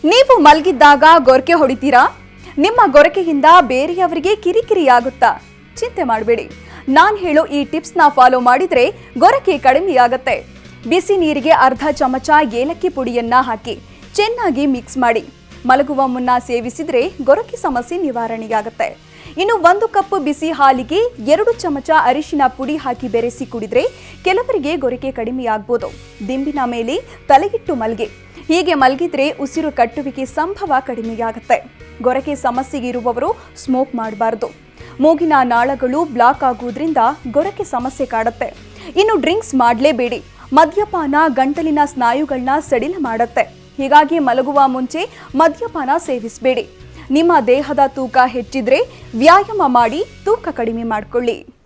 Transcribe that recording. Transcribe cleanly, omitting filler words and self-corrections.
ನೀವು ಮಲಗಿದ್ದಾಗ ಗೊರಕೆ ಹೊಡಿತೀರಾ? ನಿಮ್ಮ ಗೊರಕೆಯಿಂದ ಬೇರೆಯವರಿಗೆ ಕಿರಿಕಿರಿಯಾಗುತ್ತಾ? ಚಿಂತೆ ಮಾಡಬೇಡಿ. ನಾನು ಹೇಳೋ ಈ ಟಿಪ್ಸ್ನ ಫಾಲೋ ಮಾಡಿದ್ರೆ ಗೊರಕೆ ಕಡಿಮೆಯಾಗುತ್ತೆ. ಬಿಸಿ ನೀರಿಗೆ ಅರ್ಧ ಚಮಚ ಏಲಕ್ಕಿ ಪುಡಿಯನ್ನ ಹಾಕಿ ಚೆನ್ನಾಗಿ ಮಿಕ್ಸ್ ಮಾಡಿ ಮಲಗುವ ಮುನ್ನ ಸೇವಿಸಿದ್ರೆ ಗೊರಕೆ ಸಮಸ್ಯೆ ನಿವಾರಣೆಯಾಗುತ್ತೆ. ಇನ್ನು 1 ಕಪ್ ಬಿಸಿ ಹಾಲಿಗೆ 2 ಚಮಚ ಅರಿಶಿನ ಪುಡಿ ಹಾಕಿ ಬೆರೆಸಿ ಕುಡಿದ್ರೆ ಕೆಲವರಿಗೆ ಗೊರಕೆ ಕಡಿಮೆಯಾಗಬಹುದು. ದಿಂಬಿನ ಮೇಲೆ ತಲೆಗಿಟ್ಟು ಮಲ್ಗೆ. ಹೀಗೆ ಮಲಗಿದ್ರೆ ಉಸಿರು ಕಟ್ಟುವಿಕೆ ಸಂಭವ ಕಡಿಮೆಯಾಗುತ್ತೆ. ಗೊರಕೆ ಸಮಸ್ಯೆ ಇರುವವರು ಸ್ಮೋಕ್ ಮಾಡಬಾರದು. ಮೂಗಿನ ನಾಳಗಳು ಬ್ಲಾಕ್ ಆಗುವುದರಿಂದ ಗೊರಕೆ ಸಮಸ್ಯೆ ಕಾಡುತ್ತೆ. ಇನ್ನು ಡ್ರಿಂಕ್ಸ್ ಮಾಡಲೇಬೇಡಿ. ಮದ್ಯಪಾನ ಗಂಟಲಿನ ಸ್ನಾಯುಗಳನ್ನ ಸಡಿಲ ಮಾಡುತ್ತೆ. ಹೀಗಾಗಿ ಮಲಗುವ ಮುಂಚೆ ಮದ್ಯಪಾನ ಸೇವಿಸಬೇಡಿ. ನಿಮ್ಮ ದೇಹದ ತೂಕ ಹೆಚ್ಚಿದ್ರೆ ವ್ಯಾಯಾಮ ಮಾಡಿ ತೂಕ ಕಡಿಮೆ ಮಾಡಿಕೊಳ್ಳಿ.